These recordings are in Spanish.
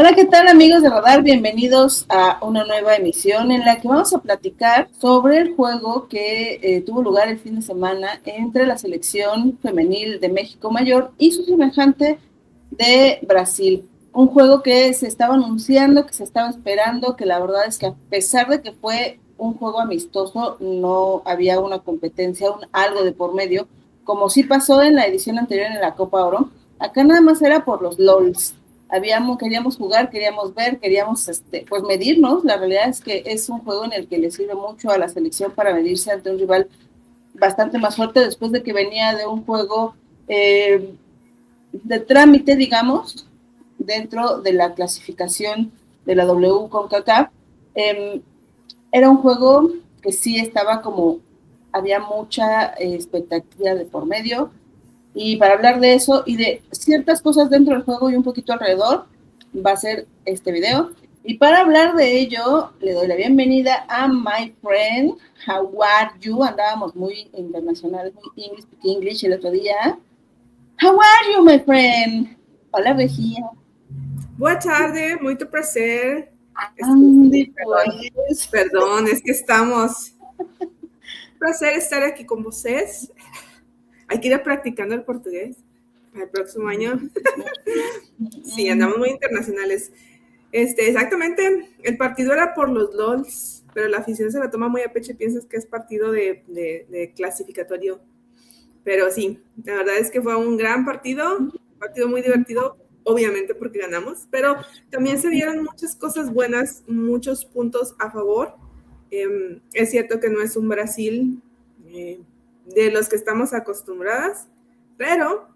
Hola, ¿qué tal amigos de Radar? Bienvenidos a una nueva emisión en la que vamos a platicar sobre el juego que tuvo lugar el fin de semana entre la selección femenil de México Mayor y su semejante de Brasil. Un juego que se estaba anunciando, que se estaba esperando, que la verdad es que a pesar de que fue un juego amistoso, no había una competencia, algo de por medio, como sí pasó en la edición anterior en la Copa Oro. Acá nada más era por los LOLs. Queríamos jugar, queríamos ver, queríamos pues medirnos. La realidad es que es un juego en el que le sirve mucho a la selección para medirse ante un rival bastante más fuerte después de que venía de un juego de trámite, digamos, dentro de la clasificación de la W-CONCACAF. Era un juego que sí estaba como, había mucha expectativa de por medio. Y para hablar de eso y de ciertas cosas dentro del juego y un poquito alrededor, va a ser este video. Y para hablar de ello, le doy la bienvenida a my friend. How are you? Andábamos muy internacionales, muy English el otro día. How are you, my friend? Hola, Regina. Boa tarde, muito prazer. Perdón, es que estamos. Un placer estar aquí con ustedes. Hay que ir practicando el portugués para el próximo año. Sí, andamos muy internacionales. Exactamente, el partido era por los LOLs, pero la afición se la toma muy a pecho y piensas que es partido de clasificatorio. Pero sí, la verdad es que fue un gran partido, muy divertido, obviamente porque ganamos, pero también se dieron muchas cosas buenas, muchos puntos a favor. Es cierto que no es un Brasil de los que estamos acostumbradas, pero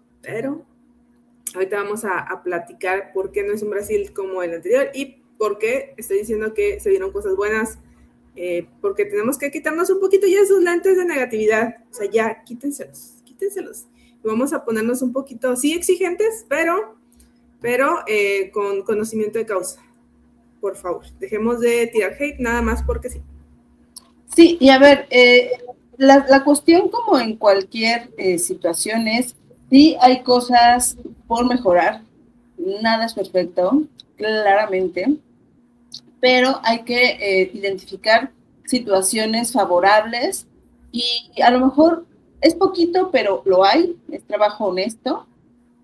ahorita vamos a platicar por qué no es un Brasil como el anterior y por qué estoy diciendo que se dieron cosas buenas, porque tenemos que quitarnos un poquito ya esos lentes de negatividad, o sea, ya quítenselos. Y vamos a ponernos un poquito, sí exigentes, pero con conocimiento de causa. Por favor, dejemos de tirar hate nada más porque sí. Sí, y a ver, la cuestión como en cualquier situación es, sí hay cosas por mejorar, nada es perfecto, claramente, pero hay que identificar situaciones favorables y a lo mejor es poquito, pero lo hay, es trabajo honesto,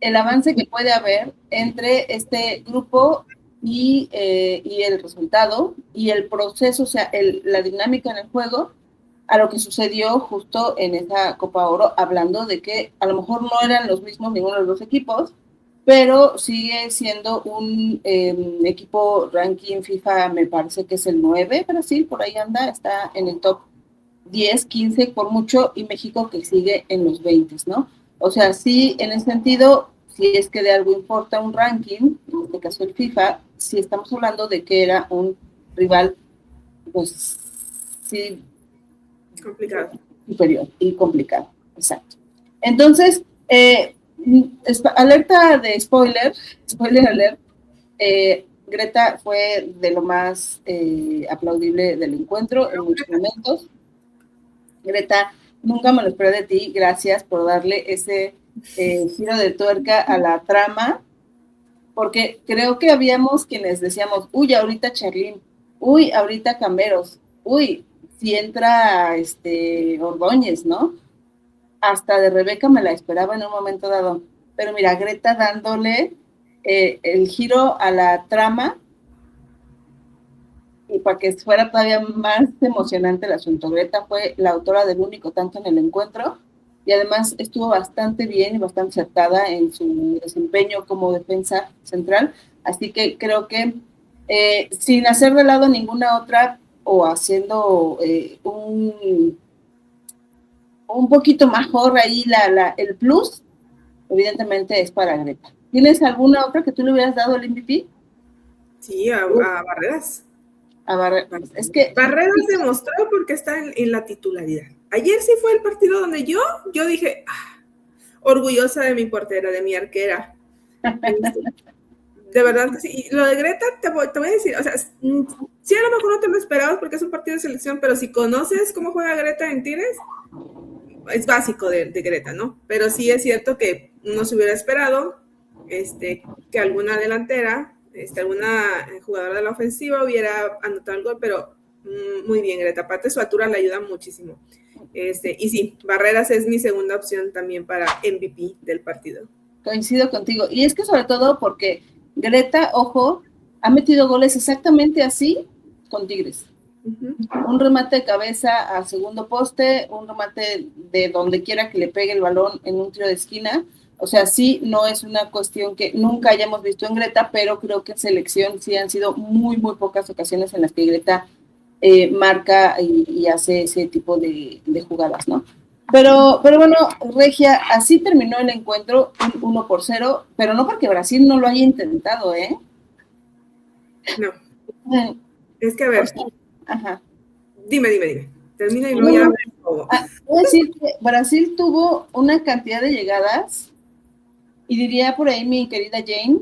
el avance que puede haber entre este grupo y el resultado y el proceso, o sea, la dinámica en el juego, a lo que sucedió justo en esa Copa Oro, hablando de que a lo mejor no eran los mismos ninguno de los dos equipos, pero sigue siendo un equipo ranking FIFA, me parece que es el 9, Brasil, por ahí anda, está en el top 10, 15 por mucho, y México que sigue en los 20, ¿no? O sea, sí, en ese sentido, si es que de algo importa un ranking, en este caso el FIFA, sí estamos hablando de que era un rival, pues, sí, complicado. Superior y complicado, exacto. Entonces, alerta de spoiler alert, Greta fue de lo más aplaudible del encuentro en muchos momentos. Greta, nunca me lo esperé de ti, gracias por darle ese giro de tuerca a la trama, porque creo que habíamos quienes decíamos, uy, ahorita Charlín, uy, ahorita Camberos, uy, si entra Ordóñez, ¿no? Hasta de Rebeca me la esperaba en un momento dado, pero mira, Greta dándole el giro a la trama y para que fuera todavía más emocionante el asunto. Greta fue la autora del único tanto en el encuentro y además estuvo bastante bien y bastante acertada en su desempeño como defensa central, así que creo que sin hacer de lado ninguna otra o haciendo un poquito mejor ahí el plus, evidentemente es para Greta. ¿Tienes alguna otra que tú le hubieras dado el MVP? Sí, a Barreras. Es que Barreras demostró porque está en la titularidad. Ayer sí fue el partido donde yo dije, orgullosa de mi portera, de mi arquera. De verdad que sí. Y lo de Greta, te voy a decir, o sea, sí a lo mejor no te lo esperabas porque es un partido de selección, pero si conoces cómo juega Greta en Tigres, es básico de Greta, ¿no? Pero sí es cierto que no se hubiera esperado que alguna delantera alguna jugadora de la ofensiva hubiera anotado el gol, pero muy bien, Greta. Aparte, su altura le ayuda muchísimo. Y sí, Barreras es mi segunda opción también para MVP del partido. Coincido contigo. Y es que sobre todo porque Greta, ojo, ha metido goles exactamente así con Tigres. Un remate de cabeza a segundo poste, un remate de donde quiera que le pegue el balón en un tiro de esquina. O sea, sí, no es una cuestión que nunca hayamos visto en Greta, pero creo que en selección sí han sido muy, muy pocas ocasiones en las que Greta marca y hace ese tipo de jugadas, ¿no? Pero bueno, Regia, así terminó el encuentro, 1-0, pero no porque Brasil no lo haya intentado, ¿eh? No. Es que a ver. Ajá. Dime. Termina y luego ya me pongo. Voy a decir que Brasil tuvo una cantidad de llegadas, y diría por ahí mi querida Jane,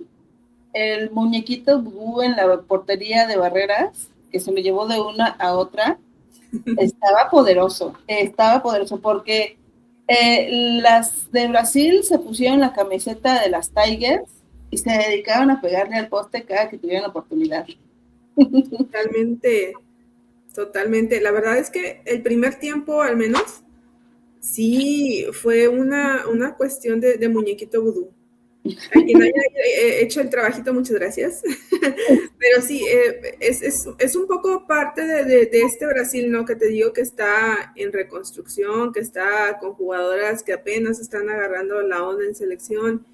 el muñequito Bugú en la portería de Barreras, que se lo llevó de una a otra, estaba poderoso, porque las de Brasil se pusieron la camiseta de las Tigers y se dedicaban a pegarle al poste cada que tuvieran oportunidad. Totalmente. La verdad es que el primer tiempo, al menos, sí fue una cuestión de muñequito vudú. A quien haya hecho el trabajito, muchas gracias. Pero sí, es un poco parte de este Brasil, ¿no? Que te digo que está en reconstrucción, que está con jugadoras que apenas están agarrando la onda en selección,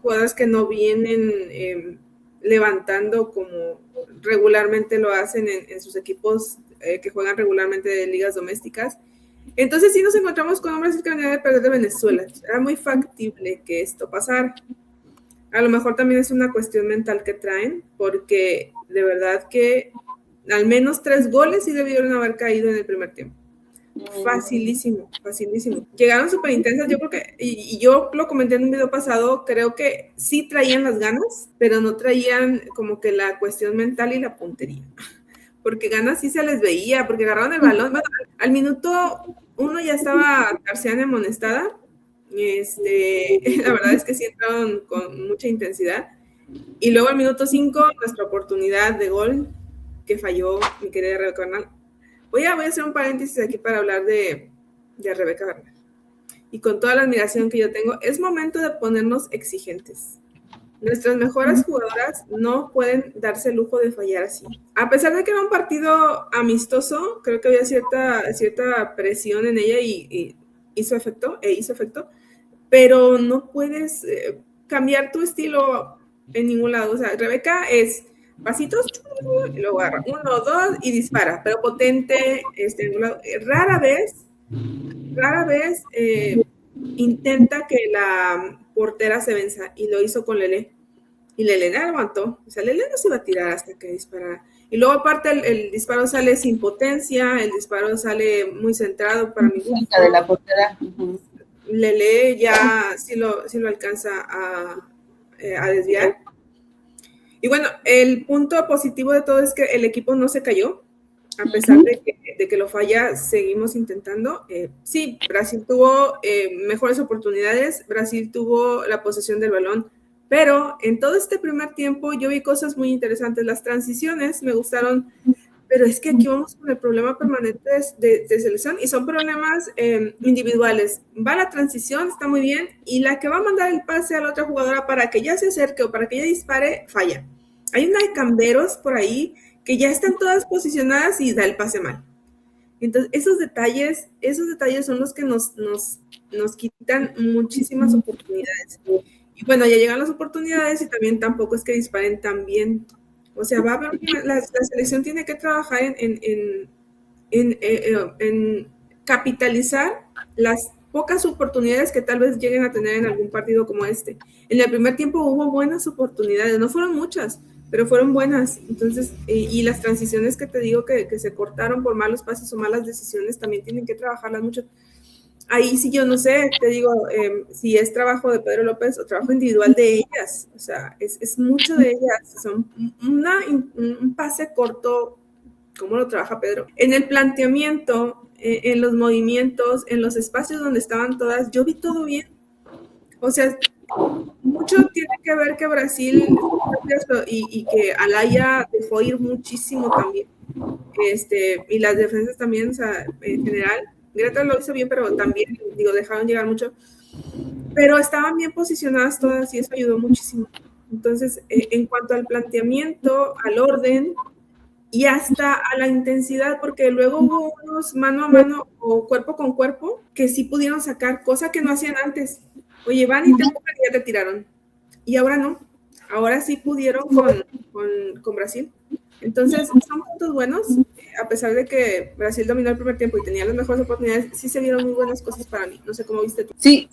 jugadoras que no vienen levantando como regularmente lo hacen en sus equipos que juegan regularmente de ligas domésticas. Entonces sí nos encontramos con un Brasil que venía de perder de Venezuela. Era muy factible que esto pasara. A lo mejor también es una cuestión mental que traen, porque de verdad que al menos 3 goles sí debieron haber caído en el primer tiempo. Facilísimo. Llegaron súper intensas, yo creo que, y yo lo comenté en un video pasado, creo que sí traían las ganas, pero no traían como que la cuestión mental y la puntería. Porque ganas sí se les veía, porque agarraron el balón. Bueno, al minuto 1 ya estaba Tarciana amonestada. La verdad es que sí entraron con mucha intensidad. Y luego al minuto 5, nuestra oportunidad de gol que falló mi querida Rebeca Bernal. Voy a hacer un paréntesis aquí para hablar de Rebeca Bernal. Y con toda la admiración que yo tengo, es momento de ponernos exigentes. Nuestras mejores jugadoras no pueden darse el lujo de fallar así. A pesar de que era un partido amistoso, creo que había cierta presión en ella y hizo efecto, pero no puedes cambiar tu estilo en ningún lado. O sea, Rebeca es pasitos, y luego agarra 1, 2 y dispara, pero potente, rara vez intenta que la portera se venza, y lo hizo con Lele. Y Lele la aguantó. O sea, Lele no se iba a tirar hasta que disparara. Y luego aparte el disparo sale sin potencia, el disparo sale muy centrado para mi gusto. De la portera. Lele ya sí lo alcanza a desviar. Y bueno, el punto positivo de todo es que el equipo no se cayó. A pesar de que lo falla, seguimos intentando. Sí, Brasil tuvo mejores oportunidades, Brasil tuvo la posesión del balón, pero en todo este primer tiempo yo vi cosas muy interesantes. Las transiciones me gustaron, pero es que aquí vamos con el problema permanente de selección, y son problemas individuales. Va la transición, está muy bien, y la que va a mandar el pase a la otra jugadora para que ya se acerque o para que ella dispare, falla. Hay una de camberos por ahí que ya están todas posicionadas y da el pase mal. Entonces, esos detalles son los que nos quitan muchísimas oportunidades. Y bueno, ya llegan las oportunidades y también tampoco es que disparen tan bien. O sea, va a haber la selección tiene que trabajar en capitalizar las pocas oportunidades que tal vez lleguen a tener en algún partido como este. En el primer tiempo hubo buenas oportunidades, no fueron muchas, pero fueron buenas. Entonces, y las transiciones que te digo que se cortaron por malos pases o malas decisiones, también tienen que trabajarlas mucho. Ahí sí yo no sé, te digo, si es trabajo de Pedro López o trabajo individual de ellas. O sea, es mucho de ellas. Son un pase corto, ¿cómo lo trabaja Pedro? En el planteamiento, en los movimientos, en los espacios donde estaban todas, yo vi todo bien. O sea, mucho tiene que ver que Brasil y que Alaya dejó ir muchísimo también. Y las defensas también, o sea, en general. Greta lo hizo bien, pero también, digo, dejaron llegar mucho. Pero estaban bien posicionadas todas y eso ayudó muchísimo. Entonces, en cuanto al planteamiento, al orden y hasta a la intensidad, porque luego hubo unos mano a mano o cuerpo con cuerpo que sí pudieron sacar, cosa que no hacían antes. Oye, van y te empujan y ya te tiraron. Y ahora no. Ahora sí pudieron con Brasil. Entonces, son puntos buenos. A pesar de que Brasil dominó el primer tiempo y tenía las mejores oportunidades, sí se vieron muy buenas cosas para mí. No sé cómo viste tú. Sí,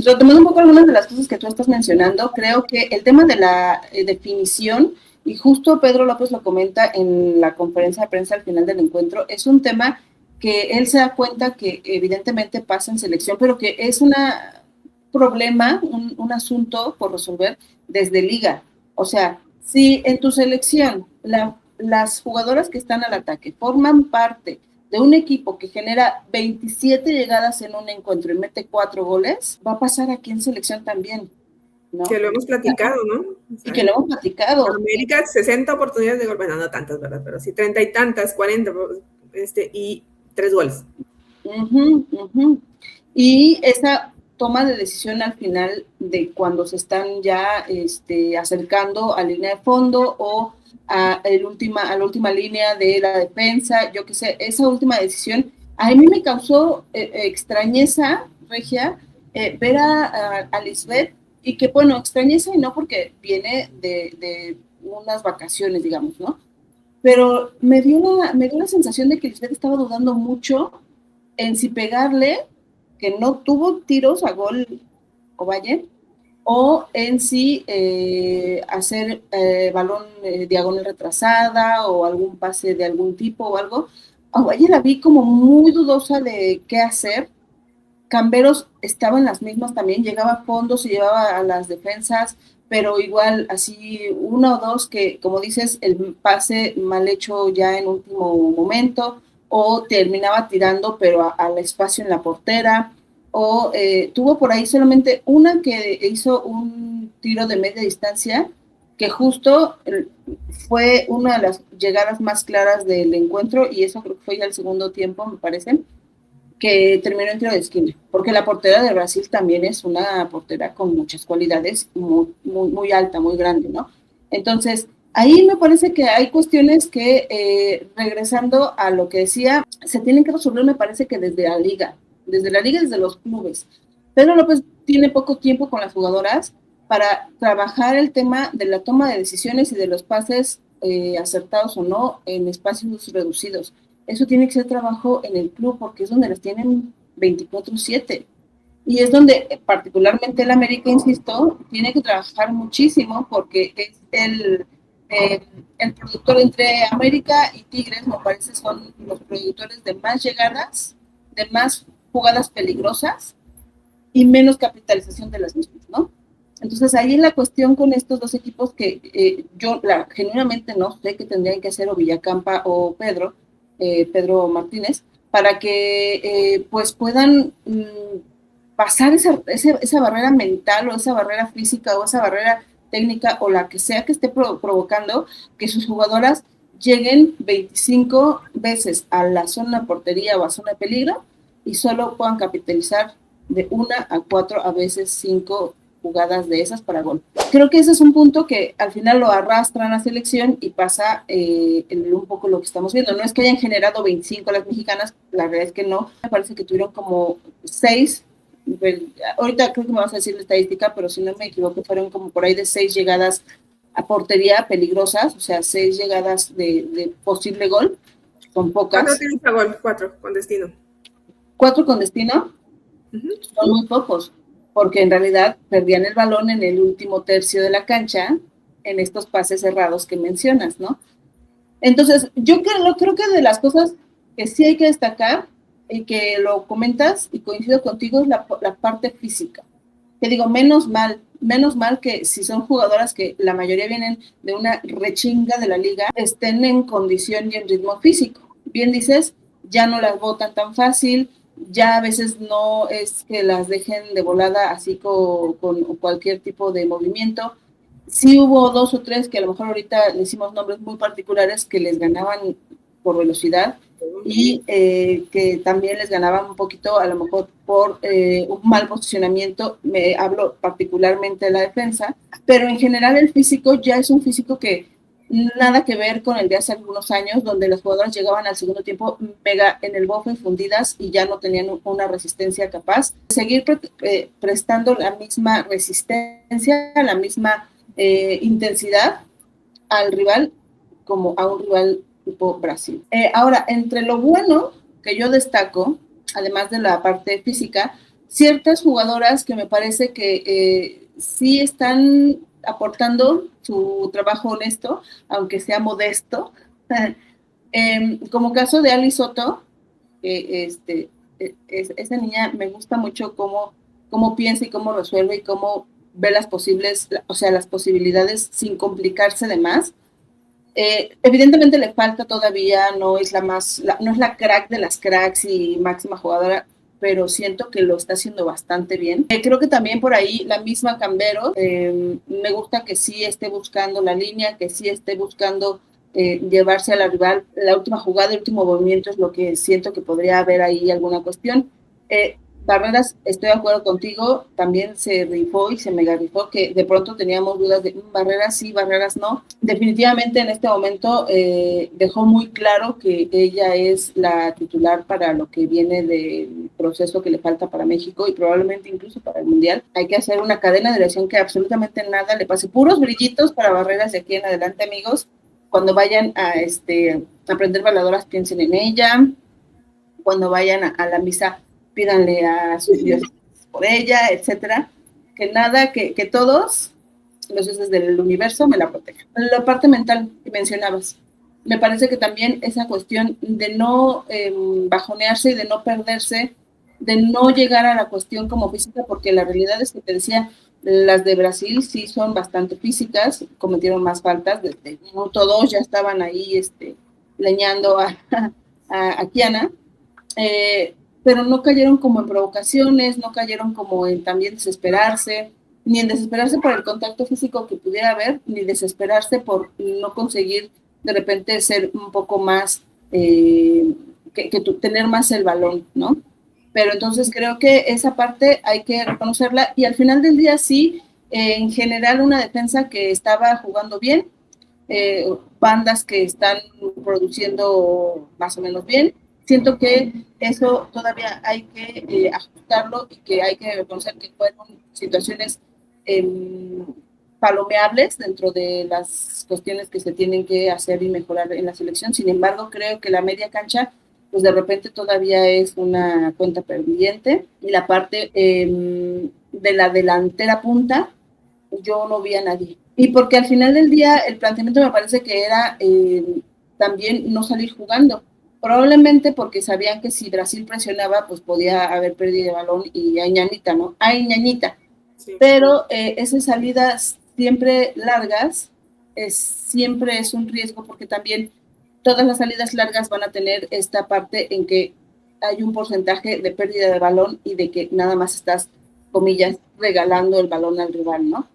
retomando un poco algunas de las cosas que tú estás mencionando, creo que el tema de la definición, y justo Pedro López lo comenta en la conferencia de prensa al final del encuentro, es un tema que él se da cuenta que evidentemente pasa en selección, pero que es un problema, un asunto por resolver desde liga. O sea, si en tu selección las jugadoras que están al ataque forman parte de un equipo que genera 27 llegadas en un encuentro y mete 4 goles, va a pasar aquí en selección también, ¿no? Que lo hemos platicado, ¿no? O sea, y que lo hemos platicado. América, 60 oportunidades de gol, bueno, no tantas, ¿verdad? Pero sí, 30 y tantas, 40, y 3 goles. Y esa toma de decisión al final de cuando se están ya acercando a línea de fondo o a la última línea de la defensa, yo qué sé, esa última decisión, a mí me causó extrañeza, Regia, ver a Lisbeth, y que bueno, extrañeza y no porque viene de unas vacaciones, digamos, ¿no? Pero me dio la sensación de que Lisbeth estaba dudando mucho en si pegarle, que no tuvo tiros a gol Ovalle, o en si hacer balón diagonal retrasada o algún pase de algún tipo o algo. A Ovalle la vi como muy dudosa de qué hacer. Camberos estaba en las mismas también, llegaba a fondo, se llevaba a las defensas, pero igual así uno o dos que, como dices, el pase mal hecho ya en último momento, o terminaba tirando pero al espacio en la portera, o tuvo por ahí solamente una que hizo un tiro de media distancia, que justo fue una de las llegadas más claras del encuentro, y eso creo que fue ya el segundo tiempo, me parece, que terminó en tiro de esquina, porque la portera de Brasil también es una portera con muchas cualidades, muy, muy, muy alta, muy grande, ¿no? Entonces, ahí me parece que hay cuestiones que, regresando a lo que decía, se tienen que resolver, me parece que desde la liga, desde los clubes. Pedro López tiene poco tiempo con las jugadoras para trabajar el tema de la toma de decisiones y de los pases acertados o no en espacios reducidos. Eso tiene que ser trabajo en el club porque es donde las tienen 24/7. Y es donde particularmente el América, insisto, tiene que trabajar muchísimo porque es el productor entre América y Tigres, me parece, son los productores de más llegadas, de más jugadas peligrosas y menos capitalización de las mismas, ¿no? Entonces ahí la cuestión con estos dos equipos que yo genuinamente no sé qué tendrían que hacer o Villacampa o Pedro Martínez, para que pues puedan pasar esa barrera mental o esa barrera física o esa barrera técnica o la que sea que esté provocando que sus jugadoras lleguen 25 veces a la zona de portería o a zona de peligro y solo puedan capitalizar de 1 a 4, a veces 5 jugadas de esas para gol. Creo que ese es un punto que al final lo arrastran a selección y pasa un poco lo que estamos viendo. No es que hayan generado 25 las mexicanas, la verdad es que no. Me parece que tuvieron como 6, ahorita creo que me vas a decir la estadística, pero si no me equivoco, fueron como por ahí de 6 llegadas a portería peligrosas, o sea, 6 llegadas de posible gol, son pocas. ¿Cuánto tienes a gol? 4 con destino. 4 con destino, son muy pocos, porque en realidad perdían el balón en el último tercio de la cancha en estos pases cerrados que mencionas, ¿no? Entonces, yo creo que de las cosas que sí hay que destacar y que lo comentas y coincido contigo es la parte física. Que digo, menos mal que si son jugadoras que la mayoría vienen de una rechinga de la liga, estén en condición y en ritmo físico. Bien dices, ya no las botan tan fácil, ya a veces no es que las dejen de volada así con cualquier tipo de movimiento. Sí hubo 2 o 3 que a lo mejor ahorita le hicimos nombres muy particulares que les ganaban por velocidad y que también les ganaban un poquito a lo mejor por un mal posicionamiento. Me hablo particularmente de la defensa, pero en general el físico ya es un físico que nada que ver con el de hace algunos años, donde las jugadoras llegaban al segundo tiempo mega en el bofe, fundidas y ya no tenían una resistencia capaz. Seguir prestando la misma resistencia, la misma intensidad al rival como a un rival tipo Brasil. Ahora, entre lo bueno que yo destaco, además de la parte física, ciertas jugadoras que me parece que sí están aportando su trabajo honesto, aunque sea modesto, como caso de Ali Soto, esa niña me gusta mucho cómo piensa y cómo resuelve y cómo ve las las posibilidades sin complicarse de más. Evidentemente le falta todavía, no es no es la crack de las cracks y máxima jugadora, pero siento que lo está haciendo bastante bien. Creo que también por ahí la misma Cambero, me gusta que sí esté buscando la línea, que sí esté buscando llevarse a la rival. La última jugada, el último movimiento es lo que siento que podría haber ahí alguna cuestión. Barreras, estoy de acuerdo contigo, también se rifó y se mega rifó, que de pronto teníamos dudas de Barreras sí, Barreras no. Definitivamente en este momento dejó muy claro que ella es la titular para lo que viene del proceso que le falta para México y probablemente incluso para el Mundial. Hay que hacer una cadena de dirección que absolutamente nada le pase. Puros brillitos para Barreras de aquí en adelante, amigos. Cuando vayan a aprender baladoras, piensen en ella. Cuando vayan a la misa, pídanle a sus dioses por ella, etcétera. Que nada, que todos los dioses del universo me la protejan. La parte mental que mencionabas, me parece que también esa cuestión de no bajonearse y de no perderse, de no llegar a la cuestión como física, porque la realidad es que te decía, las de Brasil sí son bastante físicas, cometieron más faltas, desde el minuto 2 ya estaban ahí leñando a Kiana, pero no cayeron como en provocaciones, no cayeron como en también desesperarse, ni en desesperarse por el contacto físico que pudiera haber, ni desesperarse por no conseguir de repente ser un poco más, tener más el balón, ¿no? Pero entonces creo que esa parte hay que reconocerla y al final del día sí, en general una defensa que estaba jugando bien, bandas que están produciendo más o menos bien. Siento que eso todavía hay que ajustarlo y que hay que reconocer que fueron situaciones palomeables dentro de las cuestiones que se tienen que hacer y mejorar en la selección. Sin embargo, creo que la media cancha, pues de repente todavía es una cuenta pendiente y la parte de la delantera punta, yo no vi a nadie. Y porque al final del día el planteamiento me parece que era también no salir jugando. Probablemente porque sabían que si Brasil presionaba, pues podía haber perdido el balón y hay ñañita, ¿no? Hay ñañita. Sí. Pero esas salidas siempre largas, siempre es un riesgo porque también todas las salidas largas van a tener esta parte en que hay un porcentaje de pérdida de balón y de que nada más estás, comillas, regalando el balón al rival, ¿no?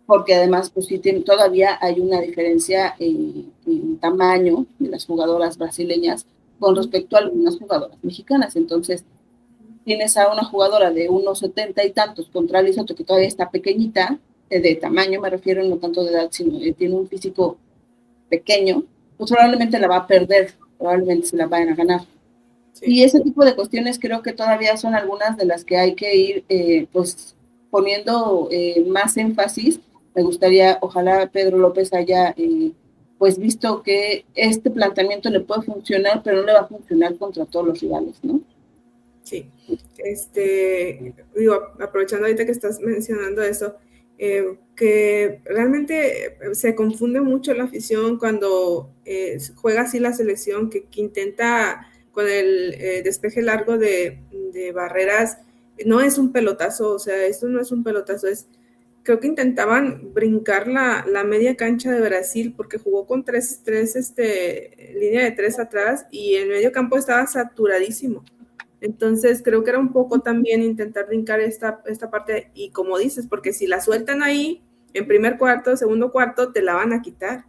Porque además pues sí todavía hay una diferencia en tamaño de las jugadoras brasileñas con respecto a algunas jugadoras mexicanas. Entonces, tienes a una jugadora de unos 70 y tantos contra Li Soto, que todavía está pequeñita, de tamaño me refiero, no tanto de edad, sino que tiene un físico pequeño, pues probablemente la va a perder, probablemente se la vayan a ganar. Sí. Y ese tipo de cuestiones creo que todavía son algunas de las que hay que ir pues poniendo más énfasis. Me gustaría, ojalá Pedro López haya pues visto que este planteamiento le puede funcionar, pero no le va a funcionar contra todos los rivales, ¿no? Sí, digo, aprovechando ahorita que estás mencionando eso, que realmente se confunde mucho la afición cuando juega así la selección, que intenta con el despeje largo de Barreras, no es un pelotazo, o sea, esto no es un pelotazo, creo que intentaban brincar la media cancha de Brasil porque jugó con línea de tres atrás y el medio campo estaba saturadísimo. Entonces creo que era un poco también intentar brincar esta parte, y como dices, porque si la sueltan ahí en primer cuarto, segundo cuarto, te la van a quitar,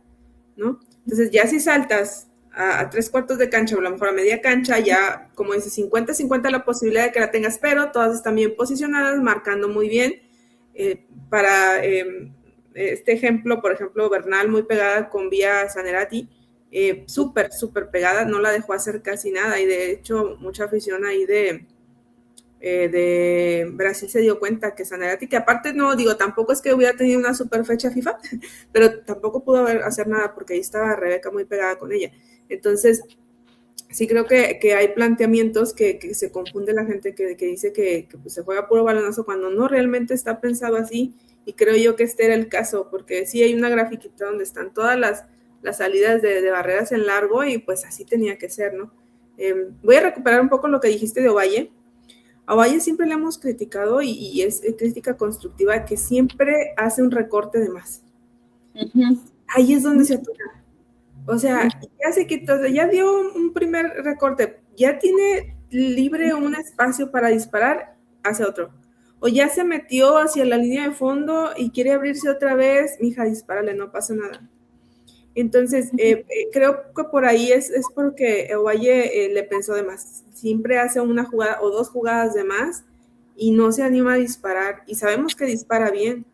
¿no? Entonces ya si saltas a 3 cuartos de cancha, o a lo mejor a media cancha, ya como dices, 50-50 la posibilidad de que la tengas, pero todas están bien posicionadas, marcando muy bien. Para este ejemplo, por ejemplo, Bernal muy pegada con Vía Sanarate, súper pegada, no la dejó hacer casi nada, y de hecho mucha afición ahí de Brasil se dio cuenta que Sanarate, que aparte no, digo, tampoco es que hubiera tenido una super fecha FIFA, pero tampoco pudo hacer nada porque ahí estaba Rebeca muy pegada con ella. Entonces, sí creo que hay planteamientos que se confunde la gente que dice que pues se juega puro balonazo cuando no realmente está pensado así, y creo yo que este era el caso, porque sí hay una grafiquita donde están todas las salidas de barreras en largo, y pues así tenía que ser, ¿no? Voy a recuperar un poco lo que dijiste de Ovalle. A Ovalle siempre le hemos criticado, y es crítica constructiva, que siempre hace un recorte de más. Ahí es donde se atora. O sea, ya se quitó, ya dio un primer recorte, ya tiene libre un espacio para disparar hacia otro. O ya se metió hacia la línea de fondo y quiere abrirse otra vez, mija, dispárale, no pasa nada. Entonces, creo que por ahí es porque Ovalle le pensó de más. Siempre hace una jugada o 2 jugadas de más y no se anima a disparar. Y sabemos que dispara bien.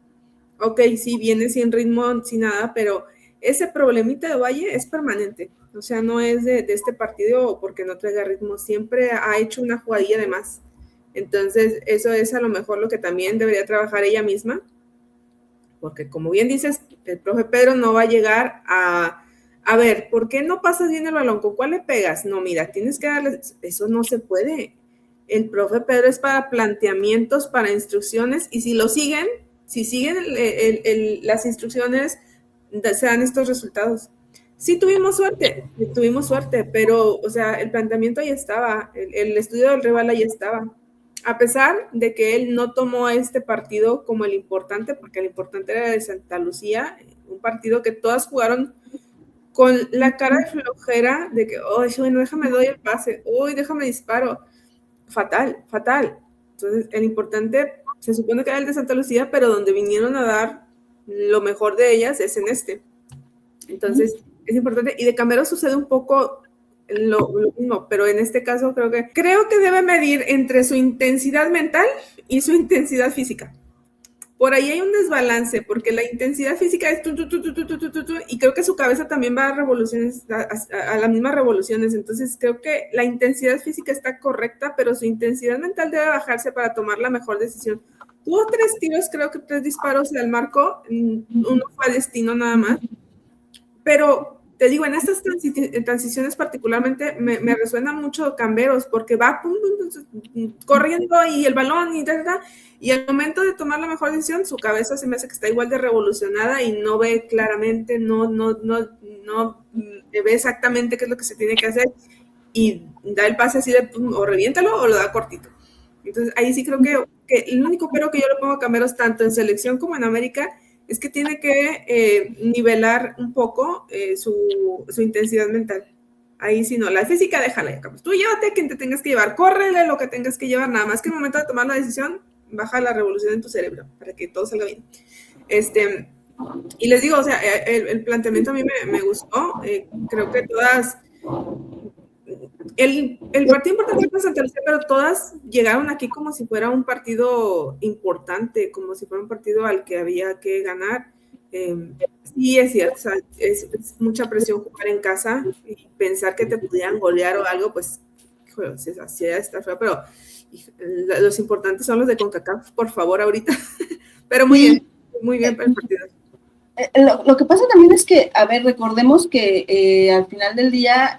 Ok, sí, viene sin ritmo, sin nada, pero ese problemita de Ovalle es permanente. O sea, no es de este partido o porque no traiga ritmo. Siempre ha hecho una jugadilla de más. Entonces, eso es a lo mejor lo que también debería trabajar ella misma. Porque como bien dices, el profe Pedro no va a llegar a ver, ¿por qué no pasas bien el balón? ¿Con cuál le pegas? No, mira, tienes que darle, eso no se puede. El profe Pedro es para planteamientos, para instrucciones, y si lo siguen, si siguen las instrucciones, se dan estos resultados. Sí tuvimos suerte, pero, o sea, el planteamiento ahí estaba, el estudio del rival ahí estaba. A pesar de que él no tomó este partido como el importante, porque el importante era de Santa Lucía, un partido que todas jugaron con la cara de flojera, de que, oye, bueno, déjame doy el pase, uy, déjame disparo. Fatal. Entonces, el importante se supone que era el de Santa Lucía, pero donde vinieron a dar lo mejor de ellas es en este. Entonces, es importante. Y de Camero sucede un poco lo mismo, pero en este caso creo que debe medir entre su intensidad mental y su intensidad física. Por ahí hay un desbalance, porque la intensidad física es y creo que su cabeza también va a revoluciones, a las mismas revoluciones. Entonces creo que la intensidad física está correcta, pero su intensidad mental debe bajarse para tomar la mejor decisión. Tuvo 3 tiros, creo que 3 disparos al marco, uno fue a destino nada más, pero te digo, en estas transiciones particularmente me resuena mucho Camberos, porque va corriendo y el balón y al momento de tomar la mejor decisión, su cabeza se me hace que está igual de revolucionada y no ve claramente, no ve exactamente qué es lo que se tiene que hacer, y da el pase así de o reviéntalo o lo da cortito. Entonces ahí sí creo que el único pero que yo le pongo a Camberos tanto en selección como en América es que tiene que nivelar un poco su intensidad mental. Ahí sí no, la física déjala, tú llévate quien te tengas que llevar, córrele lo que tengas que llevar, nada más que en el momento de tomar la decisión, baja la revolución en tu cerebro para que todo salga bien. Y les digo, o sea, el planteamiento a mí me gustó, creo que todas, el partido importante fue Santa Lucía, pero todas llegaron aquí como si fuera un partido importante, como si fuera un partido al que había que ganar. Sí, es cierto, o sea, es mucha presión jugar en casa y pensar que te pudieran golear o algo, pues, así está feo, pero los importantes son los de CONCACAF, por favor, ahorita. Pero muy bien para el partido. Lo que pasa también es que, a ver, recordemos que al final del día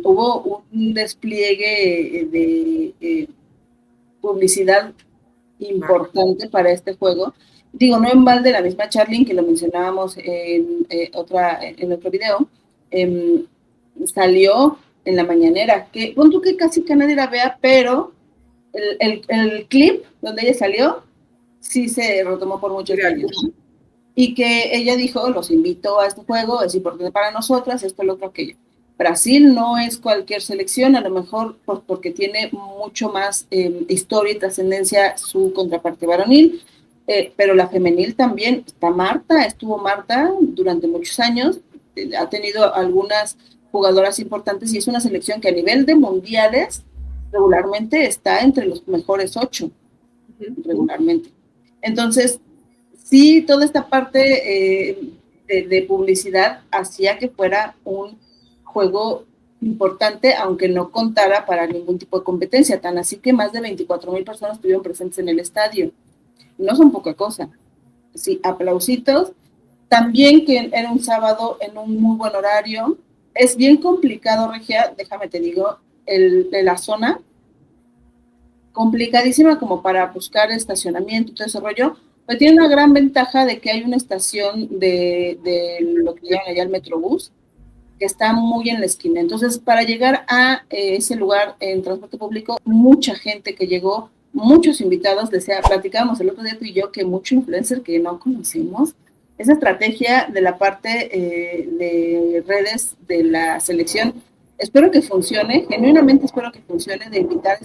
hubo un despliegue de publicidad importante para este juego. Digo, no en balde, la misma Charlene, que lo mencionábamos en otro video, salió en la mañanera, que punto que casi que nadie la vea, pero el clip donde ella salió sí se retomó por muchos años, ¿no? Y que ella dijo, los invito a este juego, es importante para nosotras, esto, lo otro, aquello. Brasil no es cualquier selección, a lo mejor porque tiene mucho más historia y trascendencia su contraparte varonil, pero la femenil también. Estuvo Marta durante muchos años, ha tenido algunas jugadoras importantes y es una selección que a nivel de mundiales regularmente está entre los mejores 8, regularmente. Entonces, sí, toda esta parte de publicidad hacía que fuera un juego importante, aunque no contara para ningún tipo de competencia, tan así que más de 24,000 personas estuvieron presentes en el estadio. No son poca cosa. Sí, aplausitos. También que era un sábado en un muy buen horario. Es bien complicado, Regia, déjame te digo, de la zona, complicadísima como para buscar estacionamiento y todo ese rollo, pero tiene una gran ventaja de que hay una estación de lo que llaman allá el Metrobús, que está muy en la esquina. Entonces, para llegar a ese lugar en transporte público, mucha gente que llegó, muchos invitados, platicábamos el otro día tú y yo que mucho influencer que no conocimos, esa estrategia de la parte de redes de la selección, espero que funcione, genuinamente espero que funcione, de invitar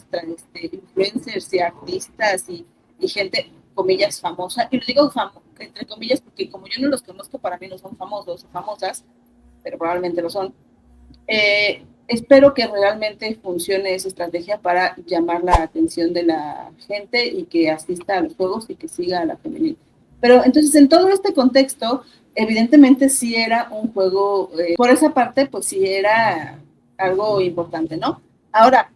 influencers y artistas y gente, comillas, famosa, y lo digo entre comillas porque como yo no los conozco, para mí no son famosos o famosas, pero probablemente lo son. Espero que realmente funcione esa estrategia para llamar la atención de la gente y que asista a los juegos y que siga a la femenil. Pero entonces, en todo este contexto, evidentemente sí era un juego, por esa parte, pues sí era algo importante, ¿no? Ahora,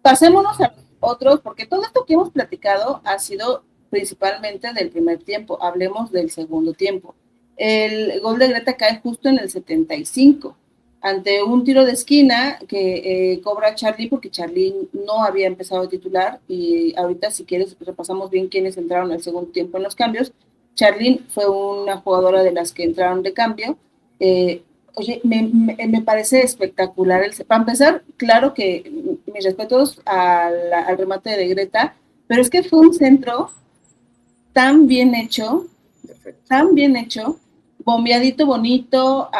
pasémonos a los otros, porque todo esto que hemos platicado ha sido principalmente del primer tiempo. Hablemos del segundo tiempo. El gol de Greta cae justo en el 75, ante un tiro de esquina que cobra Charly, porque Charly no había empezado a titular, y ahorita si quieres repasamos bien quiénes entraron al segundo tiempo en los cambios. Charly fue una jugadora de las que entraron de cambio. Oye, me parece espectacular. Para empezar, claro que mis respetos al remate de Greta, pero es que fue un centro tan bien hecho, bombeadito bonito,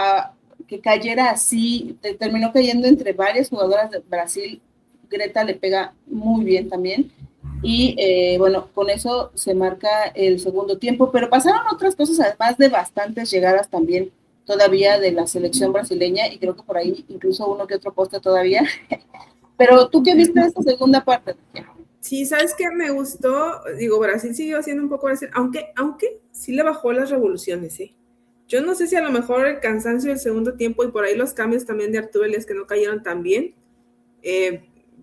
que cayera así, terminó cayendo entre varias jugadoras de Brasil. Greta le pega muy bien también, y bueno, con eso se marca el segundo tiempo, pero pasaron otras cosas, además de bastantes llegadas también todavía de la selección brasileña, y creo que por ahí incluso uno que otro poste todavía. Pero ¿tú qué viste de esta segunda parte? Sí, ¿sabes qué? Me gustó, digo, Brasil siguió haciendo un poco Brasil, aunque sí le bajó las revoluciones, ¿eh? Yo no sé si a lo mejor el cansancio del segundo tiempo y por ahí los cambios también de Arturo Elias que no cayeron tan bien,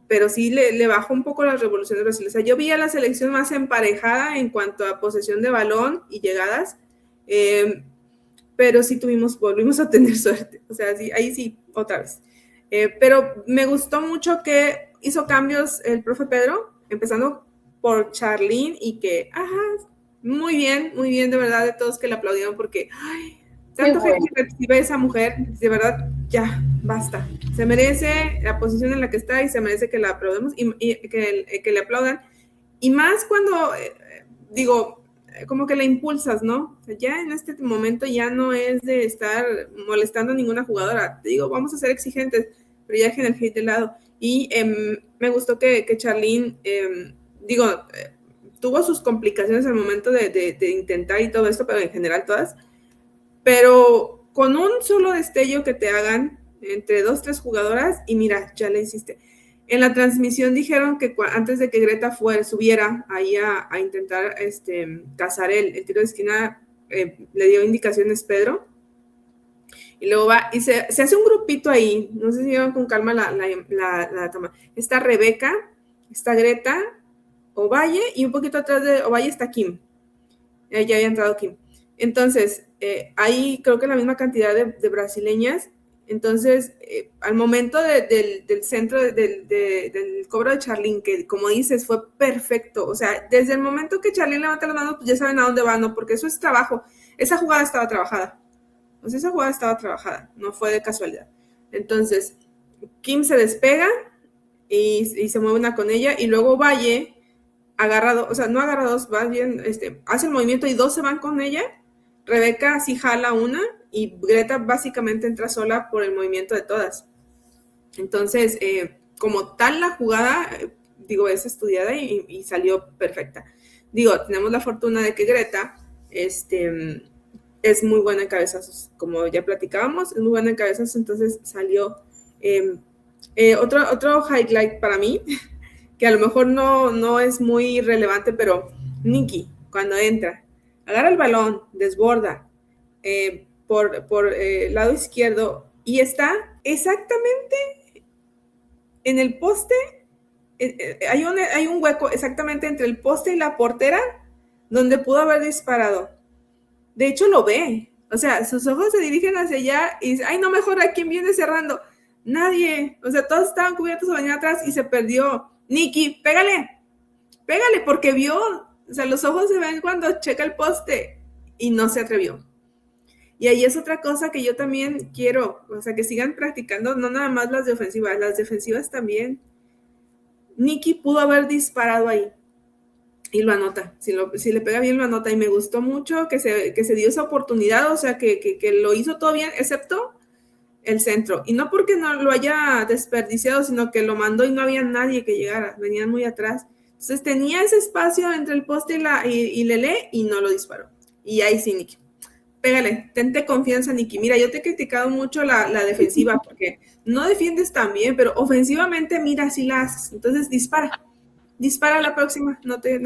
pero sí le bajó un poco las revoluciones de Brasil. O sea, yo vi a la selección más emparejada en cuanto a posesión de balón y llegadas, pero sí volvimos a tener suerte. O sea, sí, ahí sí, otra vez. Pero me gustó mucho que hizo cambios el profe Pedro, empezando por Charlín, y que, muy bien, de verdad, de todos que le aplaudieron, porque, tanto que recibe esa mujer, de verdad, ya, basta. Se merece la posición en la que está y se merece que la aplaudemos y que le aplaudan. Y más cuando, digo, como que la impulsas, ¿no? O sea, ya en este momento ya no es de estar molestando a ninguna jugadora. Te digo, vamos a ser exigentes, pero ya dejen el hate de lado. Y me gustó que Charlín, tuvo sus complicaciones al momento de intentar y todo esto, pero en general todas. Pero con un solo destello que te hagan entre 2-3 jugadoras, y mira, ya le hiciste. En la transmisión dijeron que antes de que Greta subiera ahí a intentar cazar el tiro de esquina, le dio indicaciones Pedro, y luego va y se hace un grupito ahí. No sé si llevan con calma la toma. Está Rebeca, está Greta, Ovalle, y un poquito atrás de Ovalle está Kim. Ya había entrado Kim. Entonces, hay creo que la misma cantidad de brasileñas. Entonces, al momento del centro, del cobro de Charlín, que como dices, fue perfecto. O sea, desde el momento que Charlín levanta las manos, pues ya saben a dónde va, ¿no? Porque eso es trabajo. Esa jugada estaba trabajada. O sea, esa jugada estaba trabajada, no fue de casualidad. Entonces, Kim se despega y se mueve una con ella, y luego Valle agarrado, o sea, no agarra dos, va bien, hace el movimiento y 2 se van con ella. Rebeca sí jala una, y Greta básicamente entra sola por el movimiento de todas. Entonces, como tal la jugada, digo, es estudiada y salió perfecta. Digo, tenemos la fortuna de que Greta es muy buena en cabezazos, como ya platicábamos, es muy buena en cabezazos, entonces salió. Otro highlight para mí, que a lo mejor no es muy relevante, pero Nikki, cuando entra, agarra el balón, desborda por el lado izquierdo y está exactamente en el poste. Hay un hueco exactamente entre el poste y la portera donde pudo haber disparado. De hecho, lo ve. O sea, sus ojos se dirigen hacia allá y dice, ay, no, mejor a quién viene cerrando. Nadie. O sea, todos estaban cubiertos a venir atrás y se perdió. Nikki, pégale, porque vio. O sea, los ojos se ven cuando checa el poste y no se atrevió. Y ahí es otra cosa que yo también quiero, o sea, que sigan practicando, no nada más las defensivas también. Nikki pudo haber disparado ahí y lo anota. Si le pega bien, lo anota. Y me gustó mucho que se dio esa oportunidad, o sea, que lo hizo todo bien, excepto el centro. Y no porque no lo haya desperdiciado, sino que lo mandó y no había nadie que llegara, venían muy atrás. Entonces tenía ese espacio entre el poste y Lele y no lo disparó. Y ahí sí, Nikki. Pégale, tente confianza, Nikki. Mira, yo te he criticado mucho la defensiva porque no defiendes tan bien, pero ofensivamente, mira, sí la haces. Entonces, dispara la próxima. No te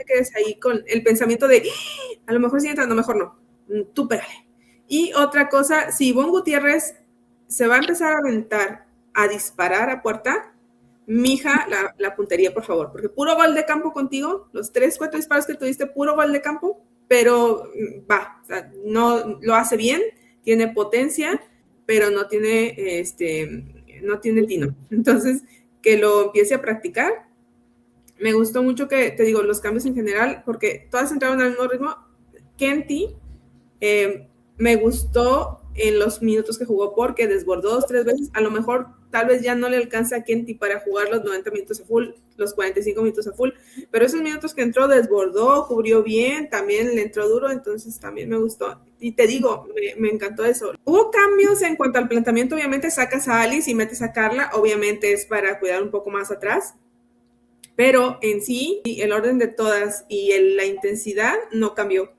quedes ahí con el pensamiento de, a lo mejor sí entra, no, mejor no. Tú pégale. Y otra cosa, si Ivonne Gutiérrez se va a empezar a aventar a disparar a puerta, mija, la puntería, por favor, porque puro gol de campo contigo, los 3-4 disparos que tuviste, puro gol de campo, pero va, o sea, no lo hace bien, tiene potencia, pero no tiene tino. Entonces, que lo empiece a practicar. Me gustó mucho que, te digo, los cambios en general, porque todas entraron al mismo ritmo. Kenty, me gustó en los minutos que jugó porque desbordó 2-3 veces. A lo mejor tal vez ya no le alcanza a Kenty para jugar los 90 minutos a full, los 45 minutos a full, pero esos minutos que entró desbordó, cubrió bien, también le entró duro, entonces también me gustó. Y te digo, me encantó eso. Hubo cambios en cuanto al planteamiento, obviamente sacas a Alice y metes a Carla, obviamente es para cuidar un poco más atrás, pero en sí, el orden de todas y la intensidad no cambió.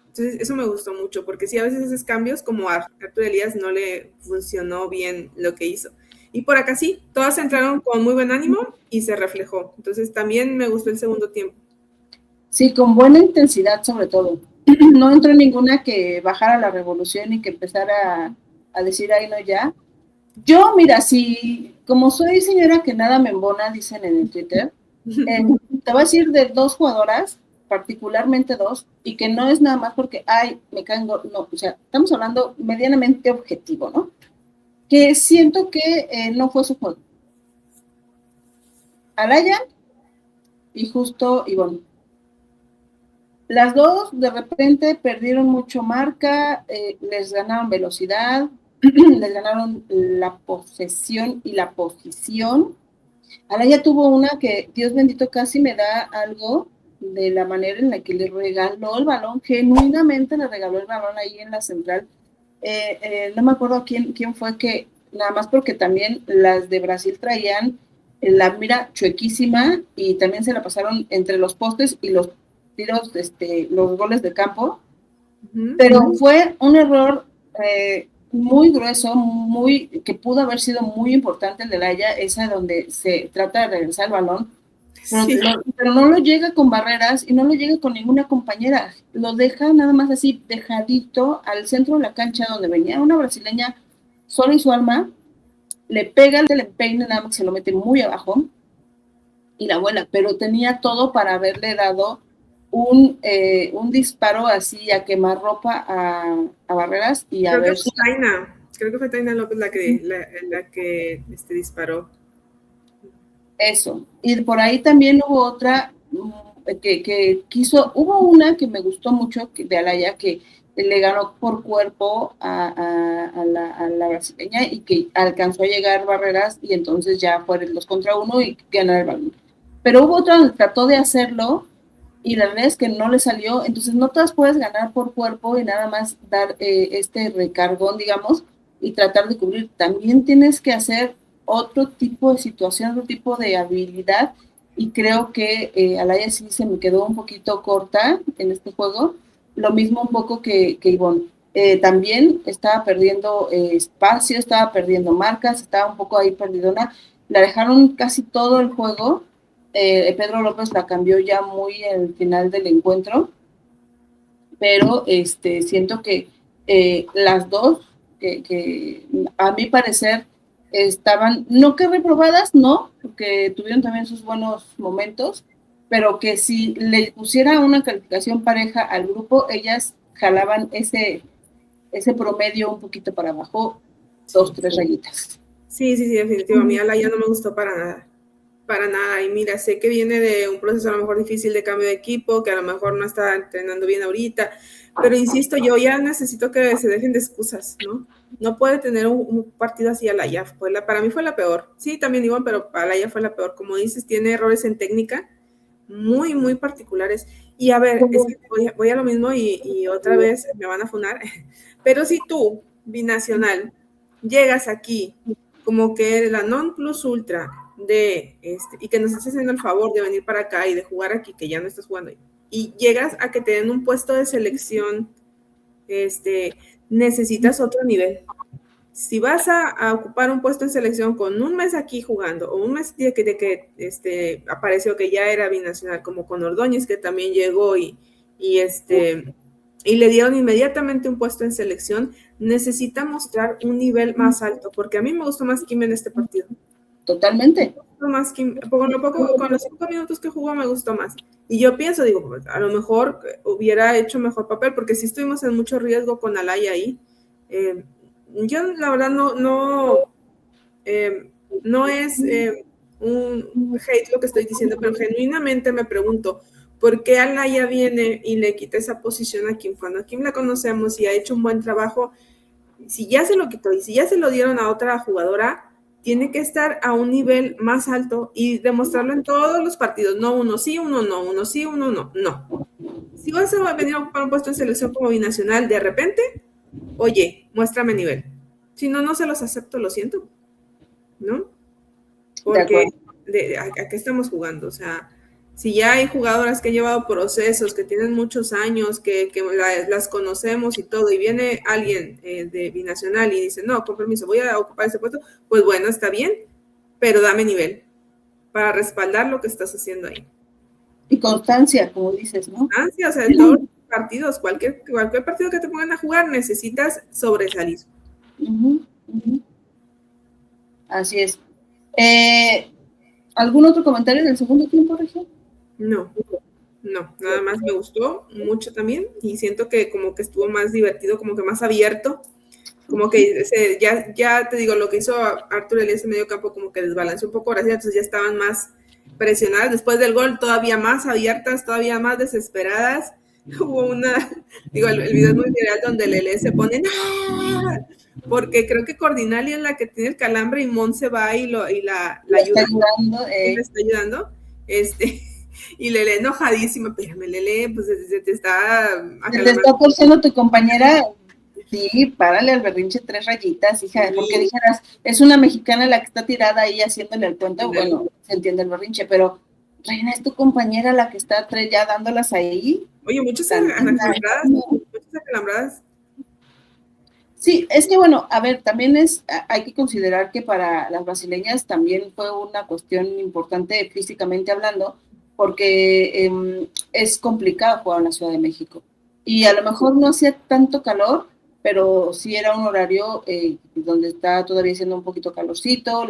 Entonces, eso me gustó mucho, porque sí, a veces esos cambios, como a Arturo Elías no le funcionó bien lo que hizo. Y por acá sí, todas entraron con muy buen ánimo y se reflejó. Entonces, también me gustó el segundo tiempo. Sí, con buena intensidad sobre todo. No entró ninguna que bajara la revolución y que empezara a decir, ay, no, ya. Yo, mira, si, como soy señora que nada me embona, dicen en el Twitter, te voy a decir de 2 jugadoras, particularmente 2, y que no es nada más porque, ay, me caigo, no, o sea, estamos hablando medianamente objetivo, ¿no? Que siento que no fue su juego. Alaya y justo Ivonne. Las dos de repente perdieron mucho marca, les ganaron velocidad, les ganaron la posesión y la posición. Alaya tuvo una que, Dios bendito, casi me da algo de la manera en la que le regaló el balón, genuinamente le regaló el balón ahí en la central. No me acuerdo quién fue, que nada más porque también las de Brasil traían la mira chuequísima y también se la pasaron entre los postes y los tiros, los goles de campo, pero fue un error muy grueso, que pudo haber sido muy importante el de Alaya, esa donde se trata de regresar el balón, pero no lo llega con barreras y no lo llega con ninguna compañera, lo deja nada más así dejadito al centro de la cancha donde venía una brasileña sola y su alma, le pega el telepeine, nada más que se lo mete muy abajo y la vuela, pero tenía todo para haberle dado un disparo así a quemarropa a barreras y a ver. Creo que fue Taina López la que disparó. Eso. Y por ahí también hubo otra que quiso, hubo una que me gustó mucho de Alaya, que le ganó por cuerpo a la brasileña y que alcanzó a llegar barreras y entonces ya fue el 2 contra 1 y ganar el balón. Pero hubo otra donde trató de hacerlo y la verdad es que no le salió, entonces no todas puedes ganar por cuerpo y nada más dar este recargón, digamos, y tratar de cubrir. También tienes que hacer otro tipo de situación, otro tipo de habilidad, y creo que Alaya sí se me quedó un poquito corta en este juego, lo mismo un poco que Ivonne. También estaba perdiendo espacio, estaba perdiendo marcas, estaba un poco ahí perdidona, la dejaron casi todo el juego, Pedro López la cambió ya muy al final del encuentro, pero siento que las dos, que a mi parecer estaban, no que reprobadas, no, porque tuvieron también sus buenos momentos, pero que si le pusiera una calificación pareja al grupo, ellas jalaban ese promedio un poquito para abajo, 2, 3 rayitas. Sí, definitivo. A mí Alaya no me gustó para nada. Para nada. Y mira, sé que viene de un proceso a lo mejor difícil de cambio de equipo, que a lo mejor no está entrenando bien ahorita, pero insisto, yo ya necesito que se dejen de excusas, ¿no? No puede tener un partido así Alaya. Para mí fue la peor. Sí, también digo, pero Alaya fue la peor. Como dices, tiene errores en técnica muy, muy particulares. Y a ver, es que voy a lo mismo y otra vez me van a funar, pero si tú, binacional, llegas aquí como que eres la non plus ultra de y que nos estás haciendo el favor de venir para acá y de jugar aquí, que ya no estás jugando, y llegas a que te den un puesto de selección, necesitas otro nivel. Si vas a ocupar un puesto en selección con un mes aquí jugando, o un mes de que apareció que ya era binacional, como con Ordóñez, que también llegó y le dieron inmediatamente un puesto en selección, necesita mostrar un nivel más alto, porque a mí me gustó más Kim en este partido. Totalmente. Más Kim, con los 5 minutos que jugó me gustó más. Y yo pienso, digo, a lo mejor hubiera hecho mejor papel, porque sí estuvimos en mucho riesgo con Alaya ahí. Yo la verdad no es un hate lo que estoy diciendo, pero genuinamente me pregunto, ¿por qué Alaya viene y le quita esa posición a Kim? Cuando a Kim la conocemos y ha hecho un buen trabajo, si ya se lo quitó y si ya se lo dieron a otra jugadora, tiene que estar a un nivel más alto y demostrarlo en todos los partidos, no uno sí, uno no, uno sí, uno no. Si vas a venir a ocupar un puesto en selección como binacional, de repente, oye, muéstrame nivel. Si no, no se los acepto, lo siento, ¿no? Porque ¿a qué estamos jugando? O sea, si ya hay jugadoras que han llevado procesos, que tienen muchos años, que las conocemos y todo, y viene alguien de binacional y dice, no, con permiso, voy a ocupar ese puesto, pues bueno, está bien, pero dame nivel para respaldar lo que estás haciendo ahí. Y constancia, como dices, ¿no? Constancia, o sea, en todos los partidos, cualquier partido que te pongan a jugar, necesitas sobresalir. Así es. ¿Algún otro comentario del segundo tiempo, Regina? No, nada más me gustó mucho también y siento que como que estuvo más divertido, como que más abierto, como que ya te digo, lo que hizo Arthur Elias en medio campo como que desbalanceó un poco, ahora sí, entonces ya estaban más presionadas, después del gol todavía más abiertas, todavía más desesperadas. Hubo el video es muy viral donde Lele se pone ¡ah! Porque creo que Cordinali es la que tiene el calambre y Mon se va y la ayuda. Le está ayudando. Y Lele enojadísima, espérame, Lele, pues se te está pulsando tu compañera. Sí, párale al berrinche 3 rayitas, hija, sí. Porque dijeras, es una mexicana la que está tirada ahí haciéndole el puente, bueno, se entiende el berrinche, pero Reina, es tu compañera la que está ya dándolas ahí. Oye, muchas acalambradas. Sí, es que bueno, a ver, también hay que considerar que para las brasileñas también fue una cuestión importante físicamente hablando, porque es complicado jugar en la Ciudad de México. Y a lo mejor no hacía tanto calor, pero sí era un horario donde está todavía siendo un poquito calorcito.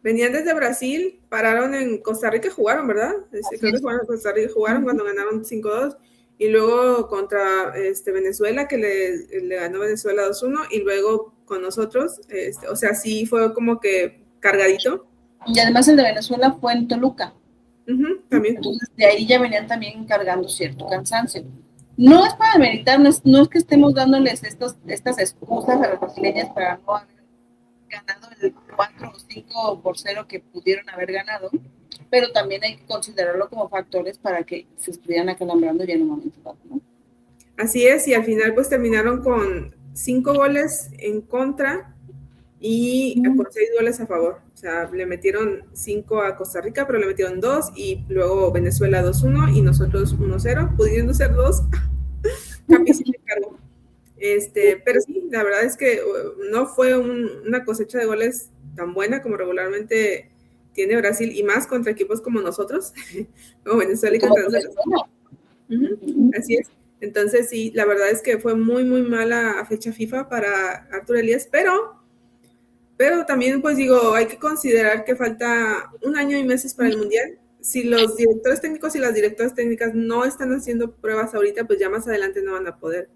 Venían desde Brasil, pararon en Costa Rica, jugaron, ¿verdad? Creo que jugaron en Costa Rica, jugaron cuando ganaron 5-2. Y luego contra Venezuela, que le ganó Venezuela 2-1, y luego con nosotros, o sea, sí fue como que cargadito. Y además el de Venezuela fue en Toluca. También. Entonces de ahí ya venían también cargando cierto cansancio. No es para meditar, no es que estemos dándoles estas excusas a las brasileñas para no haber ganado el 4 o 5-0 que pudieron haber ganado, pero también hay que considerarlo como factores para que se estuvieran acalambrando ya en un momento dado, ¿no? Así es, y al final pues terminaron con 5 goles en contra y con 6 goles a favor. O sea, le metieron 5 a Costa Rica, pero le metieron 2, y luego Venezuela 2-1 y nosotros 1-0, pudiendo ser 2. Capi sí me cargó. Pero sí, la verdad es que no fue una cosecha de goles tan buena como regularmente tiene Brasil, y más contra equipos como nosotros, como Venezuela y contra nosotros. Así es. Entonces sí, la verdad es que fue muy, muy mala fecha FIFA para Arturo Elías, pero también pues digo, hay que considerar que falta 1 año y meses para el Mundial. Si los directores técnicos y las directoras técnicas no están haciendo pruebas ahorita, pues ya más adelante no van a poder.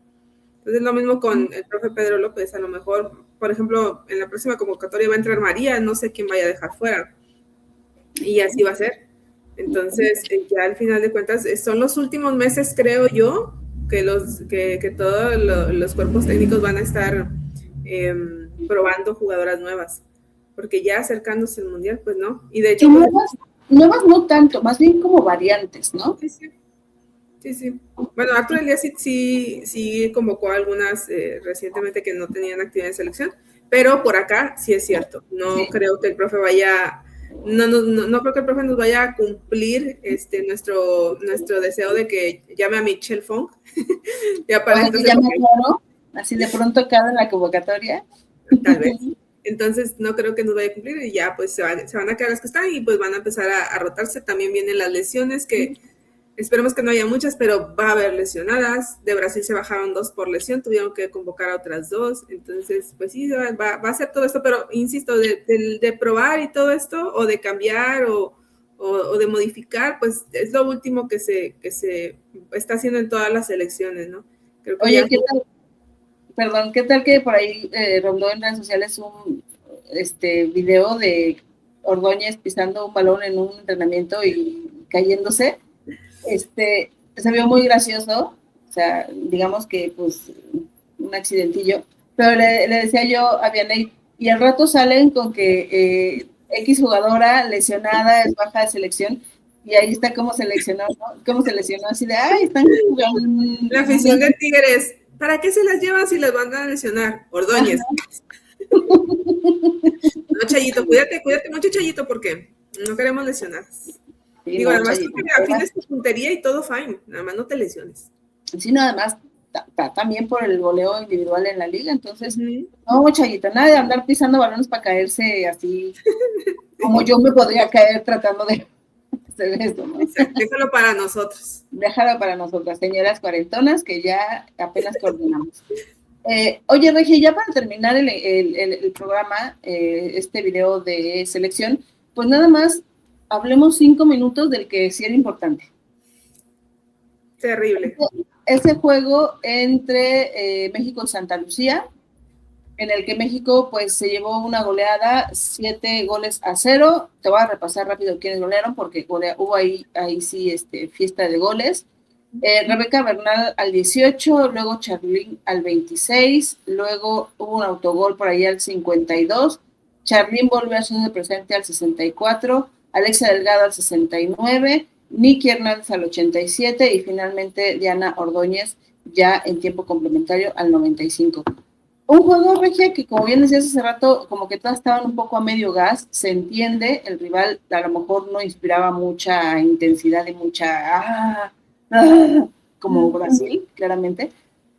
Entonces lo mismo con el profe Pedro López, a lo mejor, por ejemplo, en la próxima convocatoria va a entrar María, no sé quién vaya a dejar fuera, y así va a ser. Entonces, ya al final de cuentas, son los últimos meses, creo yo, que todos los cuerpos técnicos van a estar probando jugadoras nuevas, porque ya acercándose al Mundial, pues no. Y de hecho, nuevas no tanto, más bien como variantes, ¿no? Sí. Bueno, Arturo Elías sí convocó a algunas recientemente que no tenían actividad en selección, pero por acá sí es cierto. No creo que el profe vaya... No creo que el profe nos vaya a cumplir nuestro deseo de que llame a Michelle Fong. Ya para entonces, ya me aclaro, así de pronto cada en la convocatoria. Tal vez. Entonces no creo que nos vaya a cumplir, y ya pues se van a quedar las que están, y pues van a empezar a rotarse. También vienen las lesiones, que esperemos que no haya muchas, pero va a haber lesionadas. De Brasil se bajaron 2 por lesión, tuvieron que convocar a otras 2. Entonces, pues sí, va a ser todo esto, pero insisto, de probar y todo esto, o de cambiar o de modificar, pues es lo último que se está haciendo en todas las selecciones, ¿no? Creo que oye, ¿qué tal? Perdón, ¿qué tal que por ahí rondó en redes sociales un video de Ordóñez pisando un balón en un entrenamiento y cayéndose? Se vio muy gracioso, o sea, digamos que pues un accidentillo, pero le decía yo a Vianney, y al rato salen con que X jugadora lesionada es baja de selección, y ahí está cómo se lesionó, ¿no? Cómo se lesionó, así de, ay, están jugando. La afición de Tigres, ¿para qué se las llevan si les van a lesionar? Ordóñez. No, Chayito, cuídate mucho, Chayito, porque no queremos lesionar. Sí, digo, además que afines tu puntería y todo fine, nada más no te lesiones. Sí, nada más también por el goleo individual en la liga, entonces, no, Chayito, nada de andar pisando balones para caerse así, como yo me podría caer tratando de hacer esto, ¿no? Déjalo para nosotros. Déjalo para nosotras, señoras cuarentonas, que ya apenas coordinamos. Oye, Regia, ya para terminar el programa, este video de selección, pues nada más hablemos 5 minutos del que sí era importante. Terrible. Ese juego entre México y Santa Lucía, en el que México pues se llevó una goleada 7-0. Te voy a repasar rápido quiénes golearon, porque hubo ahí sí fiesta de goles. Rebeca Bernal al 18, luego Charlín al 26, luego hubo un autogol por ahí al 52, Charlín volvió a hacerse presente al 64, Alexa Delgado al 69, Nicky Hernández al 87 y finalmente Diana Ordóñez ya en tiempo complementario al 95. Un juego, Regia, que como bien decías hace rato, como que todas estaban un poco a medio gas, se entiende, el rival a lo mejor no inspiraba mucha intensidad y mucha... como Brasil, claramente.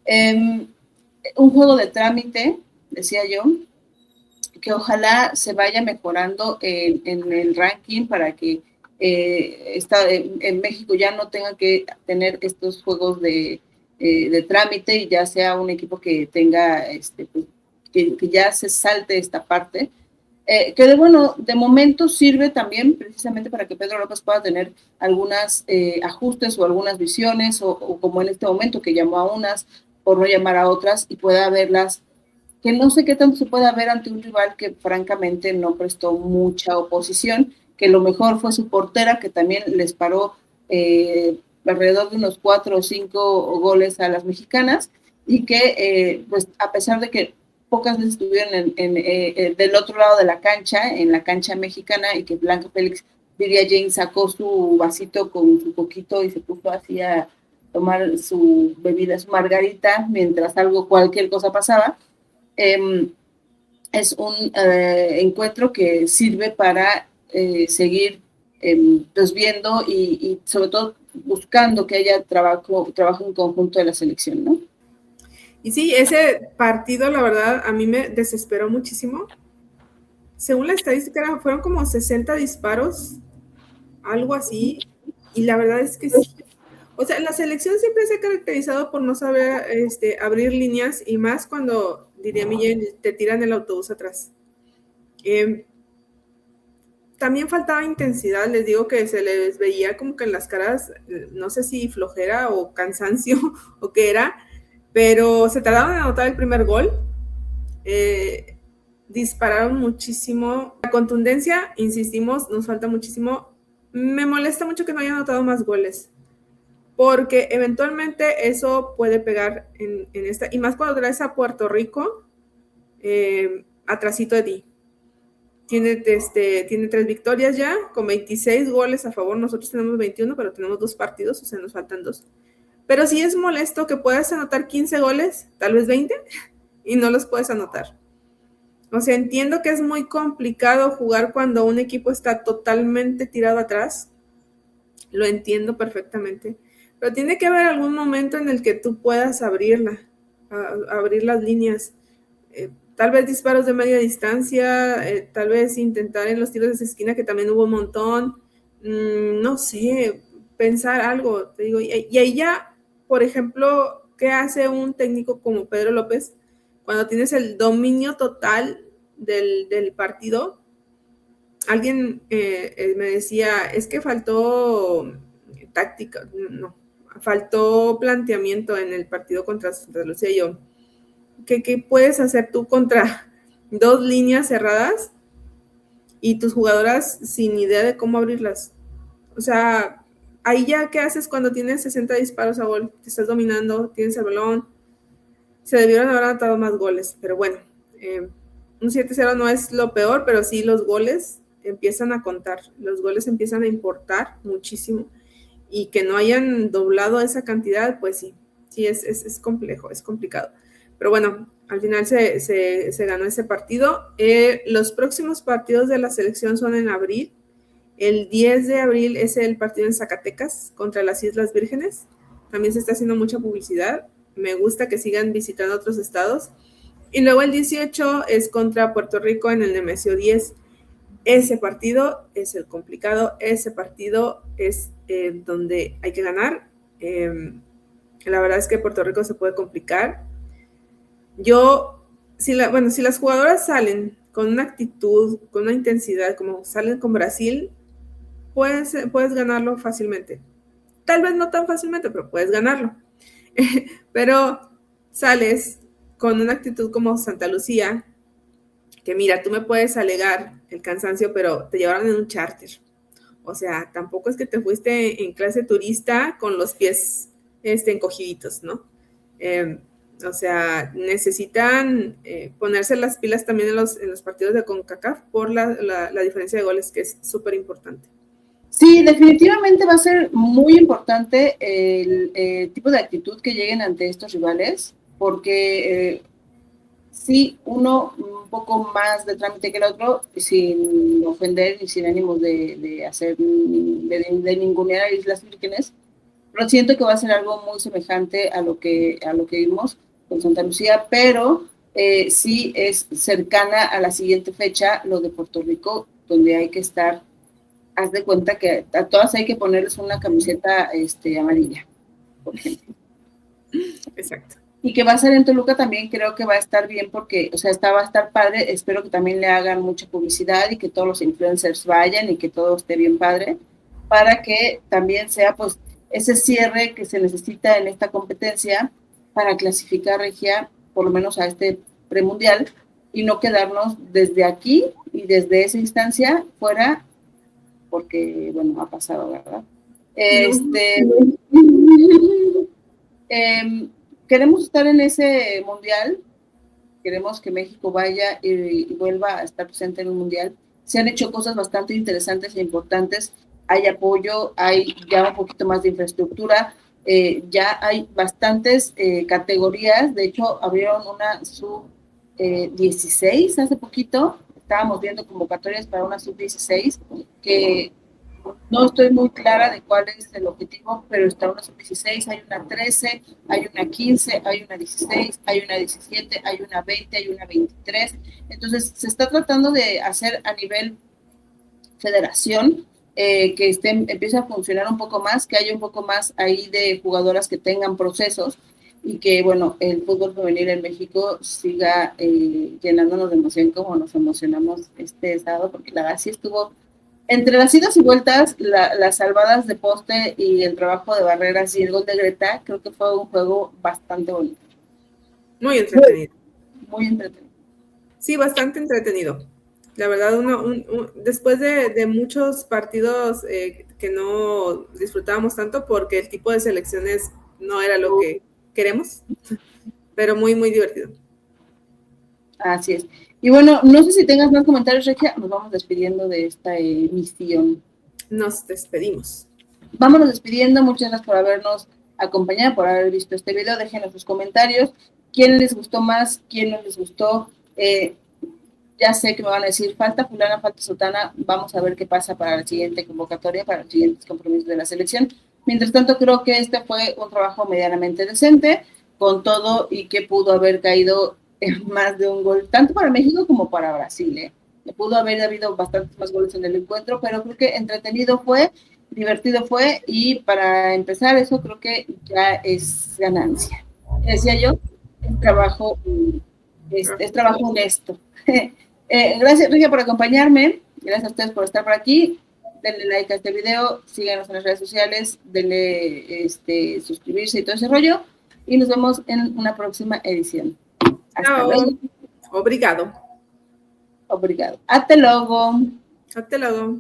Un juego de trámite, decía yo, que ojalá se vaya mejorando en el ranking para que en México ya no tenga que tener estos juegos de trámite y ya sea un equipo que tenga, pues, que ya se salte esta parte. Que de momento sirve también precisamente para que Pedro López pueda tener algunas ajustes o algunas visiones o como en este momento que llamó a unas por no llamar a otras y pueda verlas, que no sé qué tanto se pueda ver ante un rival que francamente no prestó mucha oposición, que lo mejor fue su portera, que también les paró alrededor de unos 4 o 5 goles a las mexicanas y que pues a pesar de que pocas veces estuvieron del otro lado de la cancha, en la cancha mexicana, y que Blanca Félix, diría Jane, sacó su vasito con su coquito y se puso así a tomar su bebida, su margarita, mientras cualquier cosa pasaba. es un encuentro que sirve para seguir pues viendo y sobre todo buscando que haya trabajo en conjunto de la selección, ¿no? Y sí, ese partido, la verdad, a mí me desesperó muchísimo. Según la estadística, fueron como 60 disparos, algo así, y la verdad es que sí. O sea, la selección siempre se ha caracterizado por no saber abrir líneas, y más cuando, diría Miguel, te tiran el autobús atrás. También faltaba intensidad, les digo que se les veía como que en las caras, no sé si flojera o cansancio o qué era, pero se tardaron en anotar el primer gol, dispararon muchísimo. La contundencia, insistimos, nos falta muchísimo. Me molesta mucho que no hayan anotado más goles, porque eventualmente eso puede pegar en esta, y más cuando traes a Puerto Rico, atrasito de ti. Tiene 3 victorias ya, con 26 goles a favor. Nosotros tenemos 21, pero tenemos 2 partidos, o sea, nos faltan 2. Pero sí es molesto que puedas anotar 15 goles, tal vez 20, y no los puedes anotar. O sea, entiendo que es muy complicado jugar cuando un equipo está totalmente tirado atrás. Lo entiendo perfectamente. Pero tiene que haber algún momento en el que tú puedas abrir las líneas. Tal vez disparos de media distancia, tal vez intentar en los tiros de esquina, que también hubo un montón, no sé, pensar algo, te digo, y ahí ya, por ejemplo, ¿qué hace un técnico como Pedro López cuando tienes el dominio total del partido? Alguien me decía, es que faltó táctica, no, faltó planteamiento en el partido contra Santa Lucía. Y yo, ¿qué puedes hacer tú contra 2 líneas cerradas y tus jugadoras sin idea de cómo abrirlas? O sea, ahí ya, ¿qué haces cuando tienes 60 disparos a gol? Te estás dominando, tienes el balón. Se debieron haber anotado más goles, pero bueno, un 7-0 no es lo peor, pero sí los goles empiezan a contar, los goles empiezan a importar muchísimo, y que no hayan doblado esa cantidad, pues sí es complejo, es complicado. Pero bueno, al final se ganó ese partido. Los próximos partidos de la selección son en abril. El 10 de abril es el partido en Zacatecas contra las Islas Vírgenes. También se está haciendo mucha publicidad. Me gusta que sigan visitando otros estados. Y luego el 18 es contra Puerto Rico en el Nemesio 10. Ese partido es el complicado. Ese partido es donde hay que ganar. La verdad es que Puerto Rico se puede complicar. Si las jugadoras salen con una actitud, con una intensidad, como salen con Brasil, puedes ganarlo fácilmente. Tal vez no tan fácilmente, pero puedes ganarlo. Pero sales con una actitud como Santa Lucía, que mira, tú me puedes alegar el cansancio, pero te llevaron en un charter. O sea, tampoco es que te fuiste en clase turista con los pies encogiditos, ¿no? O sea, necesitan ponerse las pilas también en los partidos de CONCACAF por la diferencia de goles, que es súper importante. Sí, definitivamente va a ser muy importante el tipo de actitud que lleguen ante estos rivales, porque sí, uno un poco más de trámite que el otro, sin ofender y sin ánimos de hacer, de ningunear a Islas Vírgenes, pero siento que va a ser algo muy semejante a lo que vimos con Santa Lucía, pero sí es cercana a la siguiente fecha, lo de Puerto Rico, donde hay que estar. Haz de cuenta que a todas hay que ponerles una camiseta amarilla, por ejemplo. Exacto. Y que va a ser en Toluca también, creo que va a estar bien porque, o sea, va a estar padre. Espero que también le hagan mucha publicidad y que todos los influencers vayan y que todo esté bien padre, para que también sea, pues, ese cierre que se necesita en esta competencia para clasificar Regia, por lo menos a este premundial, y no quedarnos desde aquí y desde esa instancia fuera, porque, bueno, ha pasado, ¿verdad? Queremos estar en ese mundial, queremos que México vaya y vuelva a estar presente en un mundial. Se han hecho cosas bastante interesantes e importantes, hay apoyo, hay ya un poquito más de infraestructura, ya hay bastantes categorías. De hecho abrieron una 16 hace poquito, estábamos viendo convocatorias para una sub-16, que no estoy muy clara de cuál es el objetivo, pero está una sub-16, hay una 13, hay una 15, hay una 16, hay una 17, hay una 20, hay una 23. Entonces, se está tratando de hacer a nivel federación que empiece a funcionar un poco más, que haya un poco más ahí de jugadoras que tengan procesos y que, bueno, el fútbol femenil en México siga llenándonos de emoción como nos emocionamos este sábado, porque la verdad sí estuvo entre las idas y vueltas, las salvadas de poste y el trabajo de barreras y el gol de Greta, creo que fue un juego bastante bonito. Muy entretenido. Muy entretenido. Sí, bastante entretenido. La verdad, después de muchos partidos que no disfrutábamos tanto porque el tipo de selecciones no era lo que queremos, pero muy, muy divertido. Así es. Y bueno, no sé si tengas más comentarios, Regia, nos vamos despidiendo de esta emisión. Nos despedimos. Vámonos despidiendo, muchas gracias por habernos acompañado, por haber visto este video, déjenos sus comentarios, quién les gustó más, quién no les gustó, ya sé que me van a decir, falta fulana, falta sotana, vamos a ver qué pasa para la siguiente convocatoria, para los siguientes compromisos de la selección. Mientras tanto, creo que este fue un trabajo medianamente decente, con todo y que pudo haber caído en más de un gol, tanto para México como para Brasil, Pudo haber habido bastantes más goles en el encuentro, pero creo que entretenido fue, divertido fue, y para empezar eso creo que ya es ganancia. Decía yo, es trabajo honesto. Gracias, Regia, por acompañarme. Gracias a ustedes por estar por aquí. Denle like a este video, síganos en las redes sociales, denle suscribirse y todo ese rollo. Y nos vemos en una próxima edición. Hasta luego. Obrigado. Obrigado. Hasta luego. Hasta luego.